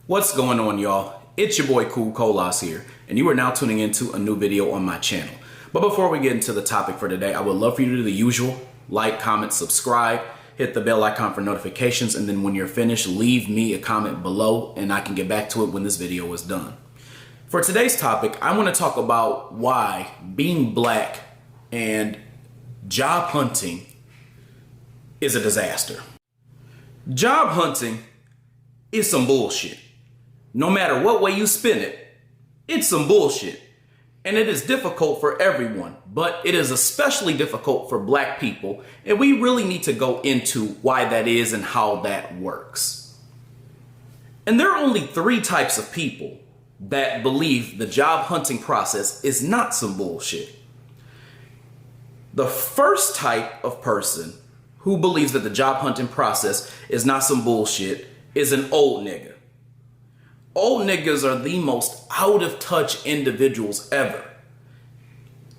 What's going on, y'all? It's your boy Cool Colas here, and you are now tuning into a new video on my channel. But before we get into the topic for today, I would love for you to do the usual: like, comment, subscribe, hit the bell icon for notifications, and then when you're finished, leave me a comment below and I can get back to it when this video is done. For today's topic, I want to talk about why being black and job hunting is a disaster. Job hunting is some bullshit. No matter what way you spin it, it's some bullshit. And it is difficult for everyone, but it is especially difficult for black people. And we really need to go into why that is and how that works. And there are only three types of people that believe the job hunting process is not some bullshit. The first type of person who believes that the job hunting process is not some bullshit is an old nigga. Old niggas are the most out of touch individuals ever.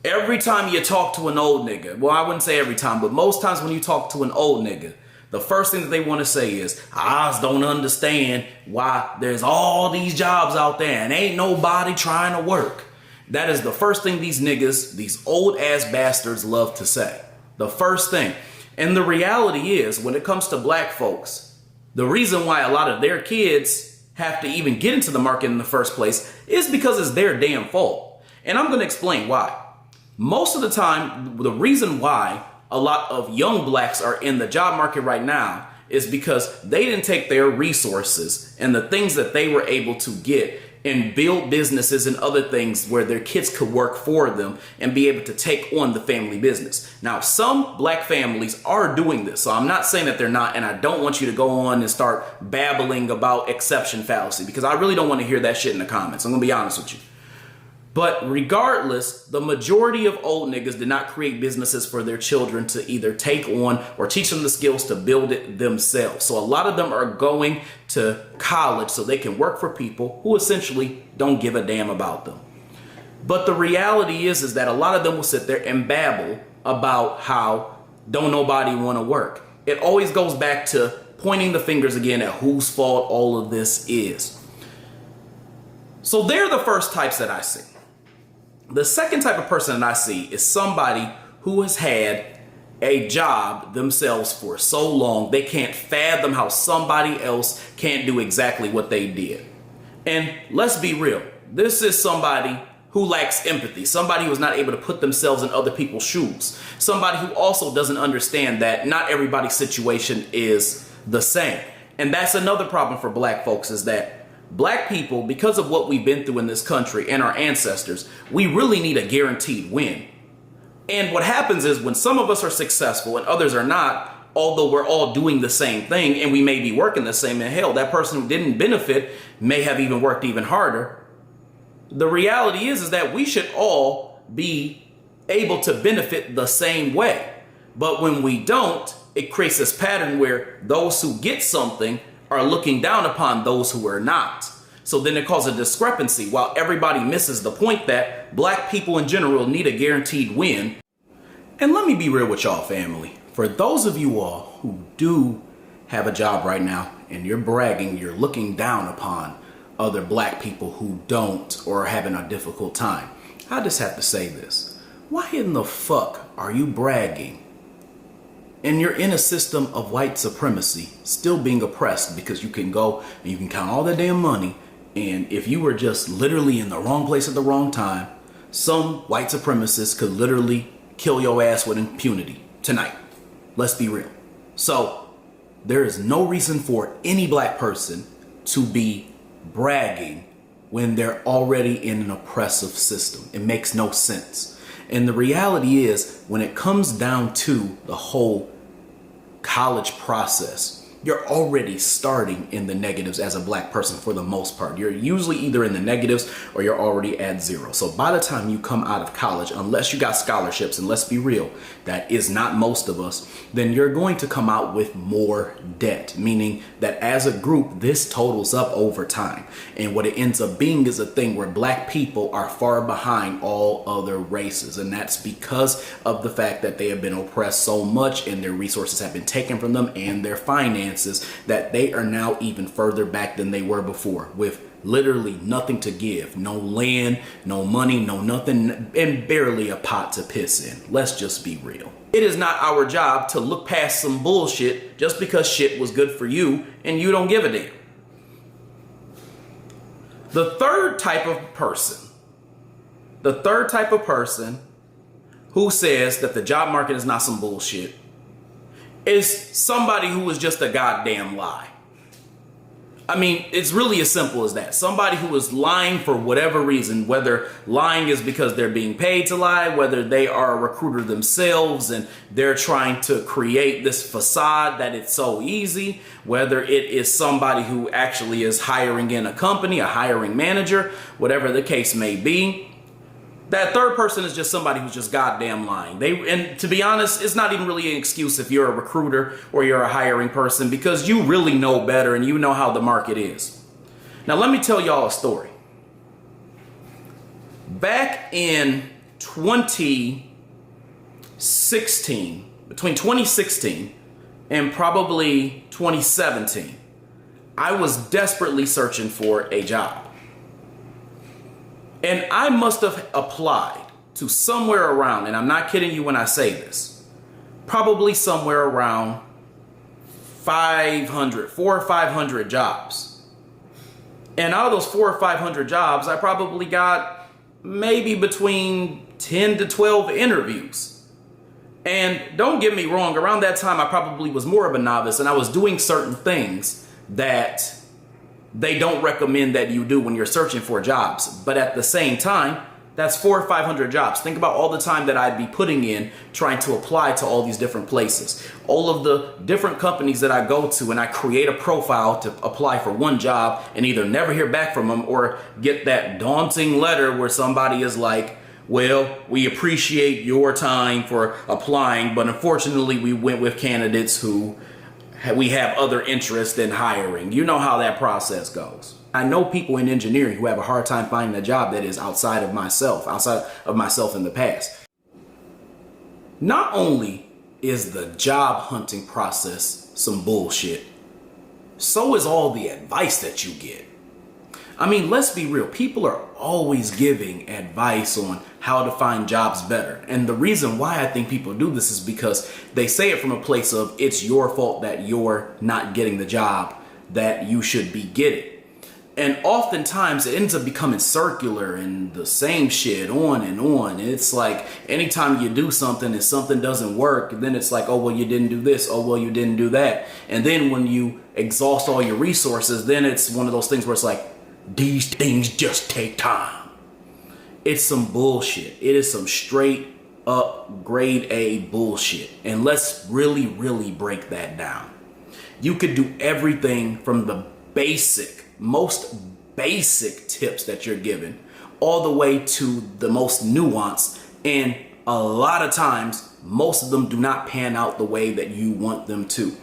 Every time you talk to an old nigga, well, I wouldn't say every time, but most times when you talk to an old nigga, the first thing that they want to say is, I just don't understand why there's all these jobs out there and ain't nobody trying to work. That is the first thing these niggas, these old ass bastards, love to say. The first thing. And the reality is, when it comes to black folks, the reason why a lot of their kids have to even get into the market in the first place is because it's their damn fault. And I'm going to explain why. Most of the time, the reason why a lot of young blacks are in the job market right now is because they didn't take their resources and the things that they were able to get and build businesses and other things where their kids could work for them and be able to take on the family business. Now, some black families are doing this, so I'm not saying that they're not, and I don't want you to go on and start babbling about exception fallacy, because I really don't want to hear that shit in the comments. I'm gonna be honest with you. But regardless, the majority of old niggas did not create businesses for their children to either take on or teach them the skills to build it themselves. So a lot of them are going to college so they can work for people who essentially don't give a damn about them. But the reality is that a lot of them will sit there and babble about how don't nobody want to work. It always goes back to pointing the fingers again at whose fault all of this is. So they're the first types that I see. The second type of person that I see is somebody who has had a job themselves for so long they can't fathom how somebody else can't do exactly what they did. And let's be real, this is somebody who lacks empathy, somebody who is not able to put themselves in other people's shoes, somebody who also doesn't understand that not everybody's situation is the same. And that's another problem for black folks, is that black people, because of what we've been through in this country and our ancestors, we really need a guaranteed win. And what happens is when some of us are successful and others are not, although we're all doing the same thing and we may be working the same, and hell, that person who didn't benefit may have even worked even harder. The reality is that we should all be able to benefit the same way. But when we don't, it creates this pattern where those who get something are looking down upon those who are not. So then it causes a discrepancy while everybody misses the point that black people in general need a guaranteed win. And let me be real with y'all, family. For those of you all who do have a job right now and you're bragging, you're looking down upon other black people who don't or are having a difficult time, I just have to say this. Why in the fuck are you bragging and you're in a system of white supremacy, still being oppressed, because you can go and you can count all that damn money, and if you were just literally in the wrong place at the wrong time, some white supremacists could literally kill your ass with impunity tonight. Let's be real. So there is no reason for any black person to be bragging when they're already in an oppressive system. It makes no sense. And the reality is, when it comes down to the whole college process, you're already starting in the negatives as a black person for the most part. You're usually either in the negatives or you're already at zero. So by the time you come out of college, unless you got scholarships, and let's be real, that is not most of us, then you're going to come out with more debt, meaning that as a group, this totals up over time. And what it ends up being is a thing where black people are far behind all other races. And that's because of the fact that they have been oppressed so much and their resources have been taken from them and their finances circumstances that they are now even further back than they were before, with literally nothing to give, no land, no money, no nothing, and barely a pot to piss in. Let's just be real. It is not our job to look past some bullshit just because shit was good for you and you don't give a damn. The third type of person who says that the job market is not some bullshit is somebody who is just a goddamn lie. I mean, it's really as simple as that. Somebody who is lying for whatever reason, whether lying is because they're being paid to lie, whether they are a recruiter themselves and they're trying to create this facade that it's so easy, whether it is somebody who actually is hiring in a company, a hiring manager, whatever the case may be. That third person is just somebody who's just goddamn lying. And to be honest, it's not even really an excuse if you're a recruiter or you're a hiring person, because you really know better and you know how the market is. Now, let me tell y'all a story. Back in 2016, between 2016 and probably 2017, I was desperately searching for a job. And I must have applied to somewhere around, and I'm not kidding you when I say this, probably somewhere around 400 or 500 jobs. And out of those 400 or 500 jobs, I probably got maybe between 10 to 12 interviews. And don't get me wrong, around that time, I probably was more of a novice and I was doing certain things that they don't recommend that you do when you're searching for jobs. But at the same time, that's 400 or 500 jobs. Think about all the time that I'd be putting in trying to apply to all these different places. All of the different companies that I go to, and I create a profile to apply for one job and either never hear back from them or get that daunting letter where somebody is like, well, we appreciate your time for applying, but unfortunately we went with candidates who we have other interest in hiring. You know how that process goes. I know people in engineering who have a hard time finding a job that is outside of myself in the past. Not only is the job hunting process some bullshit, so is all the advice that you get. I mean, let's be real. People are always giving advice on how to find jobs better. And the reason why I think people do this is because they say it from a place of it's your fault that you're not getting the job that you should be getting. And oftentimes it ends up becoming circular and the same shit on and on. And it's like anytime you do something and something doesn't work, then it's like, oh, well, you didn't do this. Oh, well, you didn't do that. And then when you exhaust all your resources, then it's one of those things where it's like, these things just take time. It's some bullshit. It is some straight up grade A bullshit. And let's really, really break that down. You could do everything from the most basic tips that you're given all the way to the most nuanced. And a lot of times, most of them do not pan out the way that you want them to.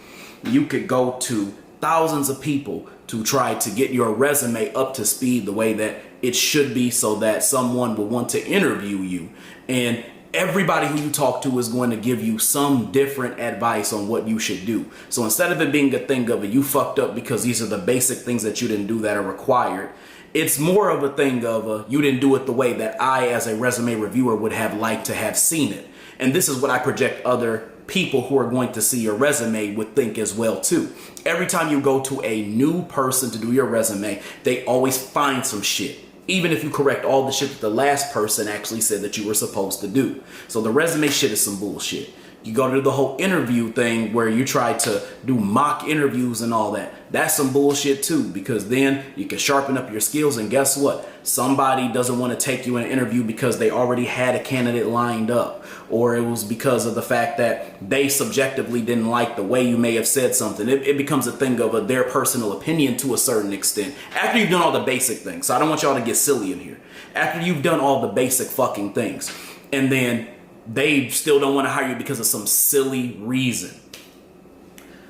You could go to thousands of people to try to get your resume up to speed the way that it should be so that someone will want to interview you. And everybody who you talk to is going to give you some different advice on what you should do. So instead of it being a thing of you fucked up because these are the basic things that you didn't do that are required, it's more of a thing of you didn't do it the way that I, as a resume reviewer, would have liked to have seen it. And this is what I project other people who are going to see your resume would think as well too. Every time you go to a new person to do your resume, they always find some shit, even if you correct all the shit that the last person actually said that you were supposed to do. So the resume shit is some bullshit. You go to the whole interview thing where you try to do mock interviews and all that. That's some bullshit too, because then you can sharpen up your skills, and guess what? Somebody doesn't want to take you in an interview because they already had a candidate lined up, or it was because of the fact that they subjectively didn't like the way you may have said something. It becomes a thing of their personal opinion to a certain extent. After you've done all the basic things, so I don't want y'all to get silly in here. After you've done all the basic fucking things, and then they still don't want to hire you because of some silly reason.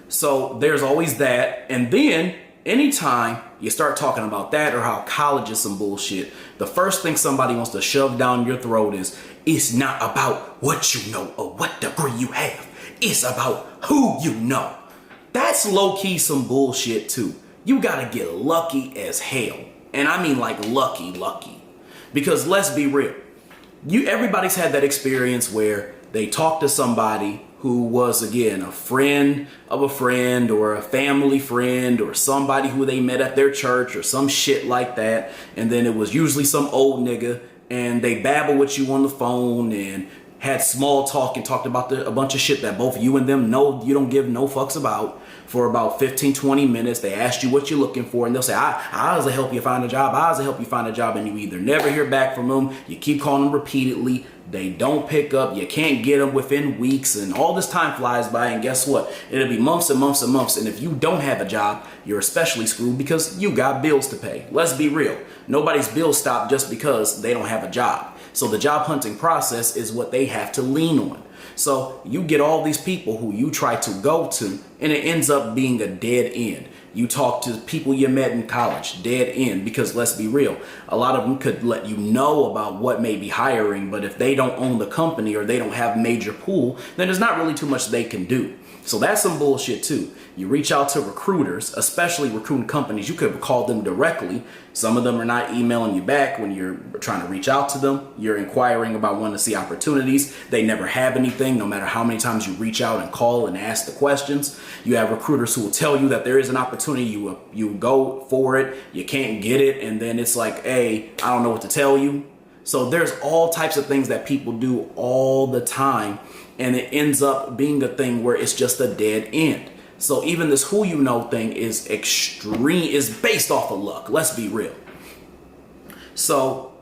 So there's always that. And then anytime you start talking about that or how college is some bullshit, the first thing somebody wants to shove down your throat is, it's not about what you know or what degree you have. It's about who you know. That's low-key some bullshit too. You gotta get lucky as hell. And I mean like lucky. Because let's be real. Everybody's had that experience where they talk to somebody who was, again, a friend of a friend or a family friend or somebody who they met at their church or some shit like that. And then it was usually some old nigga and they babble with you on the phone and had small talk and talked about a bunch of shit that both you and them know you don't give no fucks about for about 15, 20 minutes. They asked you what you're looking for and they'll say, I was to help you find a job. I was to help you find a job. And you either never hear back from them. You keep calling them repeatedly. They don't pick up. You can't get them within weeks. And all this time flies by. And guess what? It'll be months and months and months. And if you don't have a job, you're especially screwed because you got bills to pay. Let's be real. Nobody's bills stop just because they don't have a job. So the job hunting process is what they have to lean on. So you get all these people who you try to go to and it ends up being a dead end. You talk to people you met in college, dead end, because let's be real, a lot of them could let you know about what may be hiring, but if they don't own the company or they don't have major pool, then there's not really too much they can do. So that's some bullshit too. You reach out to recruiters, especially recruiting companies. You could have called them directly. Some of them are not emailing you back when you're trying to reach out to them. You're inquiring about wanting to see opportunities. They never have anything, no matter how many times you reach out and call and ask the questions. You have recruiters who will tell you that there is an opportunity. You go for it. You can't get it. And then it's like, hey, I don't know what to tell you. So there's all types of things that people do all the time. And it ends up being a thing where it's just a dead end. So even this who you know thing is based off of luck. Let's be real. So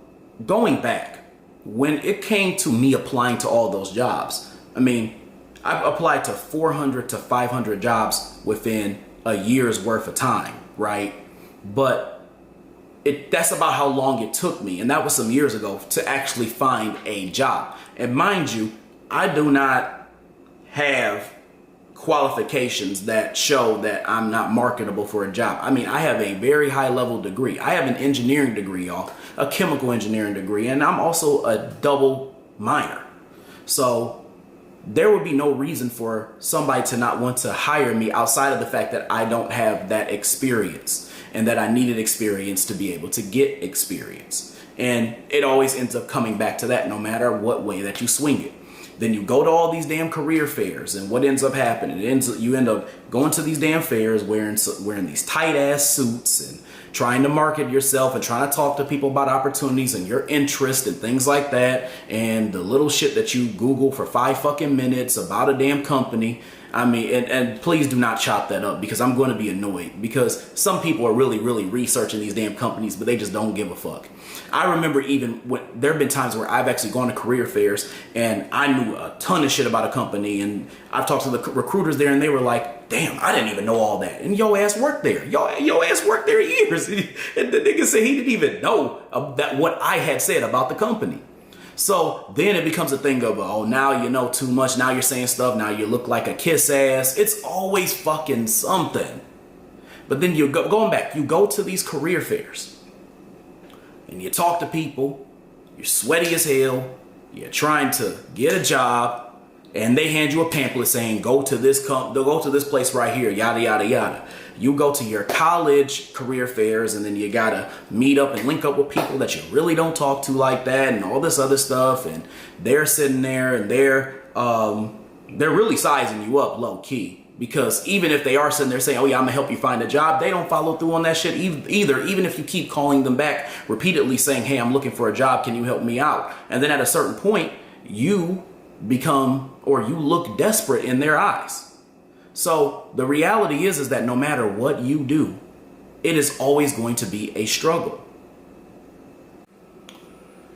going back, when it came to me applying to all those jobs, I mean, I applied to 400 to 500 jobs within a year's worth of time, right? But that's about how long it took me. And that was some years ago to actually find a job. And mind you, I do not have qualifications that show that I'm not marketable for a job. I mean, I have a very high level degree. I have an engineering degree, y'all, a chemical engineering degree, and I'm also a double minor. So there would be no reason for somebody to not want to hire me outside of the fact that I don't have that experience and that I needed experience to be able to get experience. And it always ends up coming back to that no matter what way that you swing it. Then you go to all these damn career fairs, and what ends up happening? You end up going to these damn fairs wearing these tight ass suits and trying to market yourself and trying to talk to people about opportunities and your interest and things like that. And the little shit that you Google for 5 fucking minutes about a damn company. I mean, and please do not chop that up because I'm going to be annoyed because some people are really, really researching these damn companies, but they just don't give a fuck. I remember even when there have been times where I've actually gone to career fairs and I knew a ton of shit about a company, and I've talked to the recruiters there and they were like, damn, I didn't even know all that. And your ass worked there. Your ass worked there years. And the nigga said he didn't even know that what I had said about the company. So then it becomes a thing of, oh, now you know too much. Now you're saying stuff. Now you look like a kiss ass. It's always fucking something. But then going back, you go to these career fairs and you talk to people. You're sweaty as hell. You're trying to get a job, and they hand you a pamphlet saying, go to this place right here, yada, yada, yada. You go to your college career fairs, and then you gotta meet up and link up with people that you really don't talk to like that and all this other stuff. And they're sitting there and they're really sizing you up low key. Because even if they are sitting there saying, oh yeah, I'm gonna help you find a job, they don't follow through on that shit either. Even if you keep calling them back repeatedly saying, hey, I'm looking for a job, can you help me out? And then at a certain point, you look desperate in their eyes. So the reality is that no matter what you do, it is always going to be a struggle.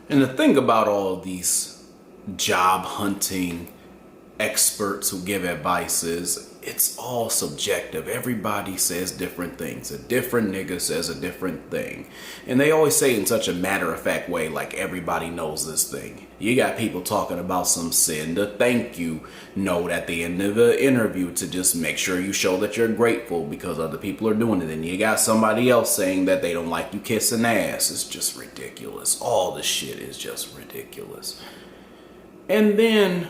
And the thing about all of these job hunting experts who give advice is it's all subjective. Everybody says different things. A different nigga says a different thing. And they always say in such a matter-of-fact way, like everybody knows this thing. You got people talking about send a thank you note at the end of the interview to just make sure you show that you're grateful because other people are doing it. And you got somebody else saying that they don't like you kissing ass. It's just ridiculous. All this shit is just ridiculous. And then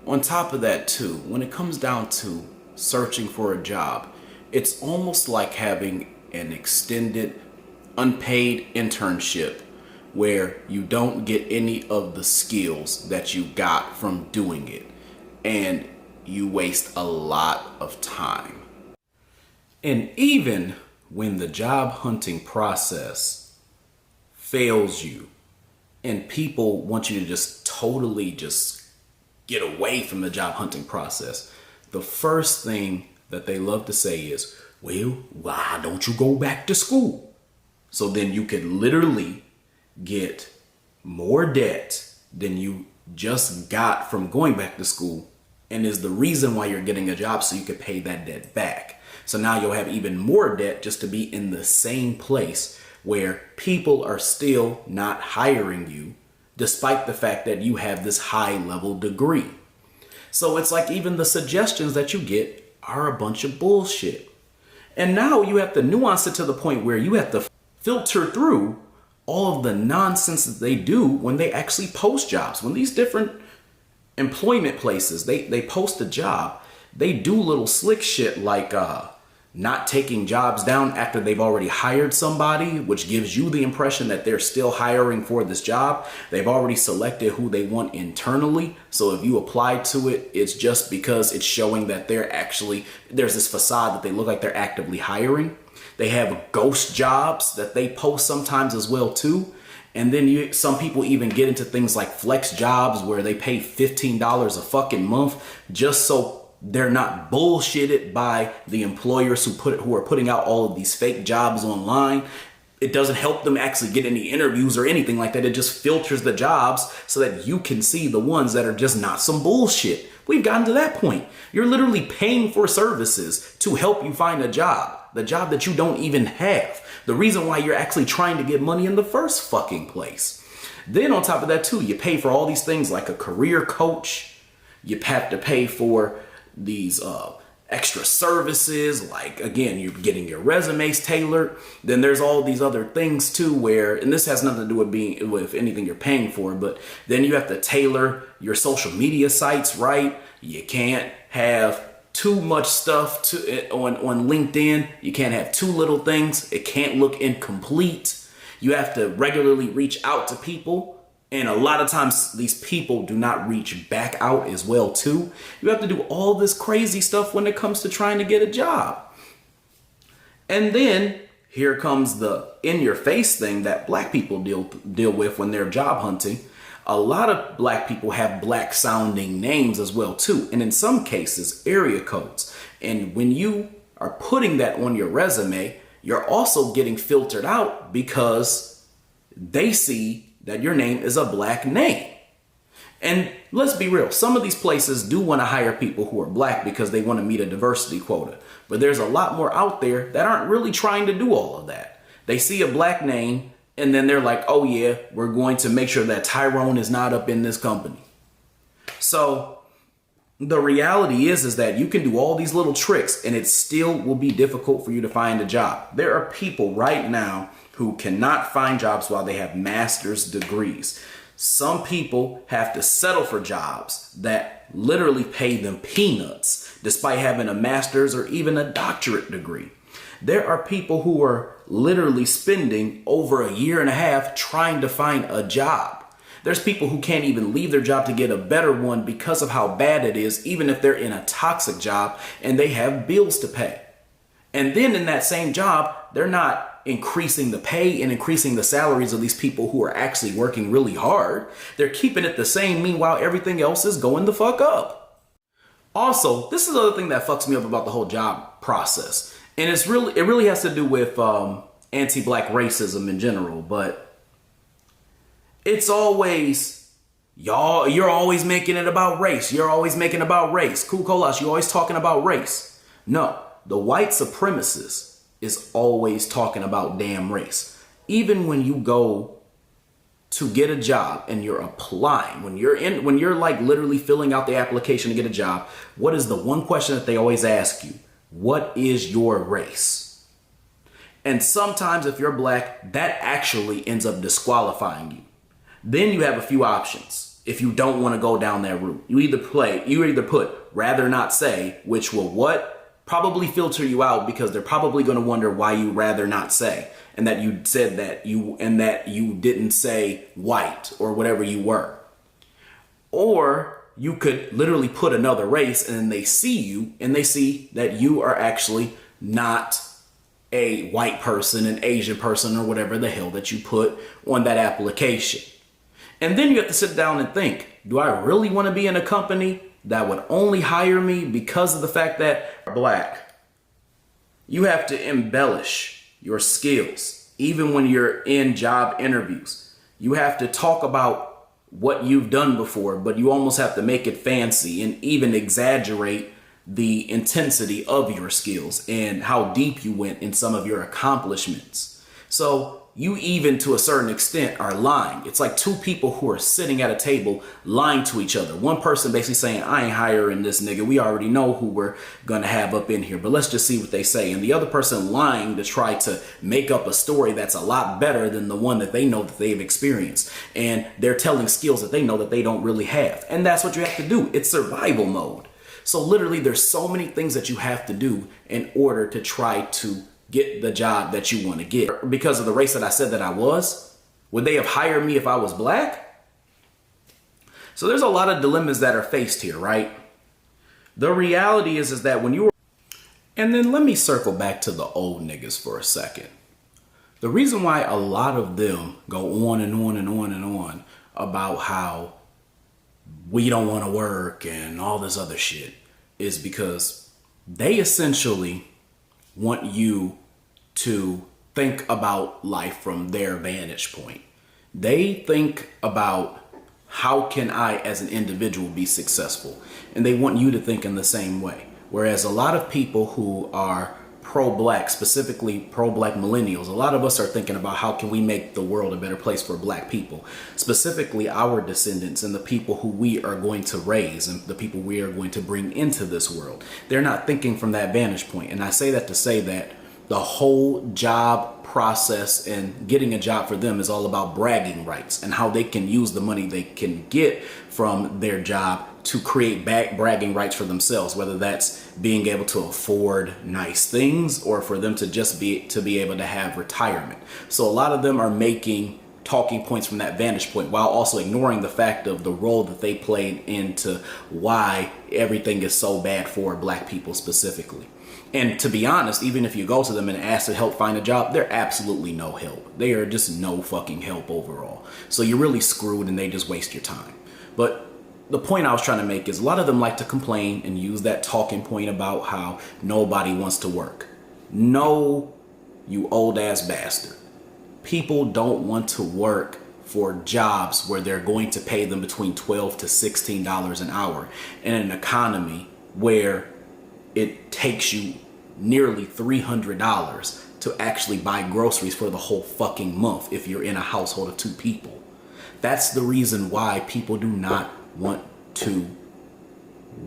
on top of that too, when it comes down to searching for a job, it's almost like having an extended unpaid internship where you don't get any of the skills that you got from doing it, and you waste a lot of time. And even when the job hunting process fails you and people want you to just totally just get away from the job hunting process, the first thing that they love to say is, well, why don't you go back to school? So then you could literally get more debt than you just got from going back to school, and is the reason why you're getting a job, so you could pay that debt back. So now you'll have even more debt just to be in the same place where people are still not hiring you, despite the fact that you have this high level degree. So it's like even the suggestions that you get are a bunch of bullshit. And now you have to nuance it to the point where you have to filter through all of the nonsense that they do when they actually post jobs. When these different employment places, they post a job, they do little slick shit like not taking jobs down after they've already hired somebody, which gives you the impression that they're still hiring for this job. They've already selected who they want internally. So if you apply to it, it's just because it's showing that there's this facade that they look like they're actively hiring. They have ghost jobs that they post sometimes as well too. And then some people even get into things like flex jobs where they pay $15 a fucking month just so they're not bullshitted by the employers who are putting out all of these fake jobs online. It doesn't help them actually get any interviews or anything like that. It just filters the jobs so that you can see the ones that are just not some bullshit. We've gotten to that point. You're literally paying for services to help you find a job, the job that you don't even have. The reason why you're actually trying to get money in the first fucking place. Then on top of that too, you pay for all these things like a career coach. You have to pay for these extra services, like again, you're getting your resumes tailored. Then there's all these other things too where, and this has nothing to do with anything you're paying for, but then you have to tailor your social media sites, right? You can't have too much stuff on LinkedIn. You can't have too little things. It can't look incomplete. You have to regularly reach out to people. And a lot of times these people do not reach back out as well too. You have to do all this crazy stuff when it comes to trying to get a job. And then here comes the in-your-face thing that black people deal with when they're job hunting. A lot of black people have black sounding names as well too. And in some cases, area codes. And when you are putting that on your resume, you're also getting filtered out because they see that your name is a black name. And let's be real, some of these places do want to hire people who are black because they want to meet a diversity quota. But there's a lot more out there that aren't really trying to do all of that. They see a black name and then they're like, oh yeah, we're going to make sure that Tyrone is not up in this company. So the reality is that you can do all these little tricks and it still will be difficult for you to find a job. There are people right now who cannot find jobs while they have master's degrees. Some people have to settle for jobs that literally pay them peanuts despite having a master's or even a doctorate degree. There are people who are literally spending over a year and a half trying to find a job. There's people who can't even leave their job to get a better one because of how bad it is, even if they're in a toxic job and they have bills to pay. And then in that same job, they're not increasing the pay and increasing the salaries of these people who are actually working really hard. They're keeping it the same. Meanwhile, everything else is going the fuck up. Also, this is the other thing that fucks me up about the whole job process. And it really has to do with anti-black racism in general. But it's always, you're always making it about race. You're always making it about race. Cool Kolash, you're always talking about race. No, the white supremacist is always talking about damn race. Even when you go to get a job and you're applying, when you're like literally filling out the application to get a job, what is the one question that they always ask you? What is your race? And sometimes if you're black, that actually ends up disqualifying you. Then you have a few options. if you don't want to go down that route. You either put rather not say, which will what? Probably filter you out, because they're probably going to wonder why you rather not say, and that you said that you didn't say white or whatever you were. Or you could literally put another race, and then they see you and they see that you are actually not a white person, an Asian person, or whatever the hell that you put on that application. And then you have to sit down and think, do I really want to be in a company that would only hire me because of the fact that I'm black? You have to embellish your skills. Even when you're in job interviews, you have to talk about what you've done before, but you almost have to make it fancy and even exaggerate the intensity of your skills and how deep you went in some of your accomplishments. So you even to a certain extent are lying. It's like two people who are sitting at a table lying to each other. One person basically saying, I ain't hiring this nigga. We already know who we're going to have up in here, but let's just see what they say. And the other person lying to try to make up a story that's a lot better than the one that they know that they've experienced. And they're telling skills that they know that they don't really have. And that's what you have to do. It's survival mode. So literally there's so many things that you have to do in order to try to get the job that you want to get. Because of the race that I said that I was, would they have hired me if I was black? So there's a lot of dilemmas that are faced here, right? The reality is that when you were... And then let me circle back to the old niggas for a second. The reason why a lot of them go on and on and on and on about how we don't want to work and all this other shit is because they essentially want you to think about life from their vantage point. They think about, how can I as an individual be successful? And they want you to think in the same way. Whereas a lot of people who are pro-black, specifically pro-black millennials, a lot of us are thinking about how can we make the world a better place for black people, specifically our descendants and the people who we are going to raise and the people we are going to bring into this world. They're not thinking from that vantage point. And I say that to say that the whole job process and getting a job for them is all about bragging rights and how they can use the money they can get from their job to create bragging rights for themselves, whether that's being able to afford nice things or for them to just be able to have retirement. So a lot of them are making talking points from that vantage point while also ignoring the fact of the role that they played into why everything is so bad for black people specifically. And to be honest, even if you go to them and ask to help find a job, they're absolutely no help. They are just no fucking help overall. So you're really screwed and they just waste your time. But the point I was trying to make is a lot of them like to complain and use that talking point about how nobody wants to work. No, you old ass bastard. People don't want to work for jobs where they're going to pay them between $12 to $16 an hour in an economy where it takes you nearly $300 to actually buy groceries for the whole fucking month if you're in a household of two people. That's the reason why people do not want to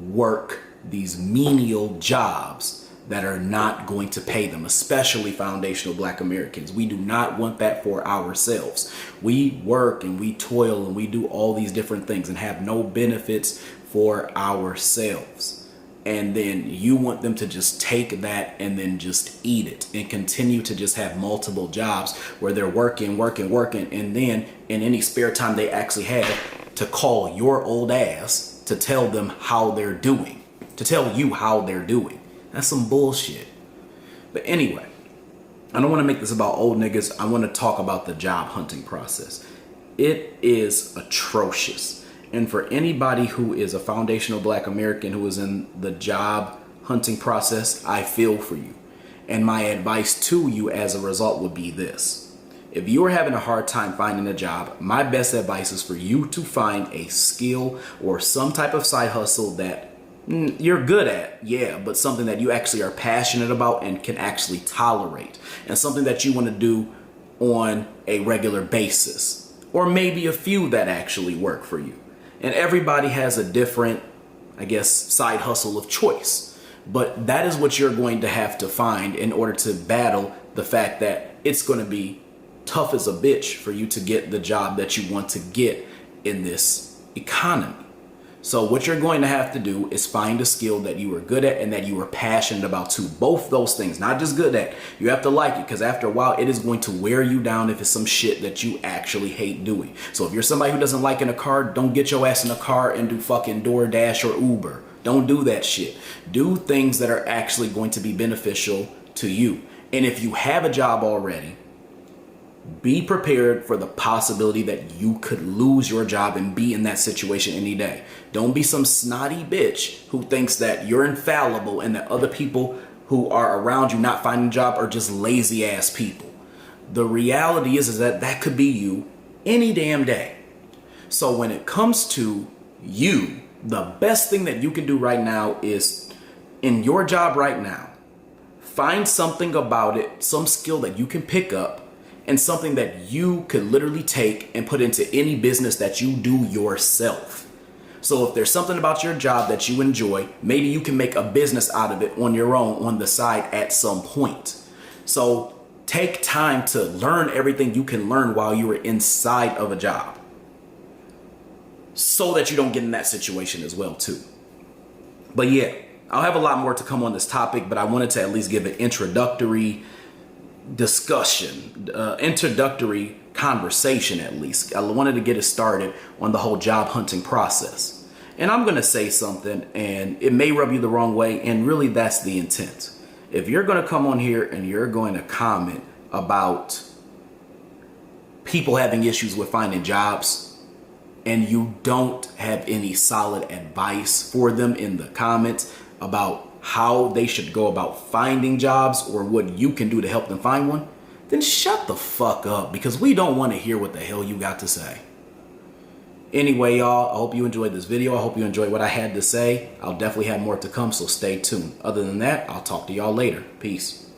work these menial jobs that are not going to pay them, especially foundational black Americans. We do not want that for ourselves. We work and we toil and we do all these different things and have no benefits for ourselves. And then you want them to just take that and then just eat it and continue to just have multiple jobs where they're working. And then in any spare time they actually have to call your old ass to tell them how they're doing, to tell you how they're doing. That's some bullshit. But anyway, I don't want to make this about old niggas. I want to talk about the job hunting process. It is atrocious. And for anybody who is a foundational black American who is in the job hunting process, I feel for you. And my advice to you as a result would be this. If you are having a hard time finding a job, my best advice is for you to find a skill or some type of side hustle that you're good at, yeah, but something that you actually are passionate about and can actually tolerate, and something that you want to do on a regular basis, or maybe a few that actually work for you. And everybody has a different, I guess, side hustle of choice, but that is what you're going to have to find in order to battle the fact that it's going to be tough as a bitch for you to get the job that you want to get in this economy. So what you're going to have to do is find a skill that you are good at and that you are passionate about too. Both those things, not just good at. You have to like it, because after a while, it is going to wear you down if it's some shit that you actually hate doing. So if you're somebody who doesn't like in a car, don't get your ass in a car and do fucking DoorDash or Uber. Don't do that shit. Do things that are actually going to be beneficial to you. And if you have a job already, be prepared for the possibility that you could lose your job and be in that situation any day. Don't be some snotty bitch who thinks that you're infallible and that other people who are around you not finding a job are just lazy ass people. The reality is that that could be you any damn day. So when it comes to you, the best thing that you can do right now is, in your job right now, find something about it, some skill that you can pick up, and something that you could literally take and put into any business that you do yourself. So if there's something about your job that you enjoy, maybe you can make a business out of it on your own on the side at some point. So take time to learn everything you can learn while you are inside of a job, so that you don't get in that situation as well too. But yeah, I'll have a lot more to come on this topic, but I wanted to at least give an introductory discussion, introductory conversation at least. I wanted to get it started on the whole job hunting process. And I'm going to say something, and it may rub you the wrong way, and really that's the intent. If you're going to come on here and you're going to comment about people having issues with finding jobs, and you don't have any solid advice for them in the comments about how they should go about finding jobs or what you can do to help them find one, then shut the fuck up, because we don't want to hear what the hell you got to say. Anyway, y'all, I hope you enjoyed this video. I hope you enjoyed what I had to say. I'll definitely have more to come, so stay tuned. Other than that, I'll talk to y'all later. Peace.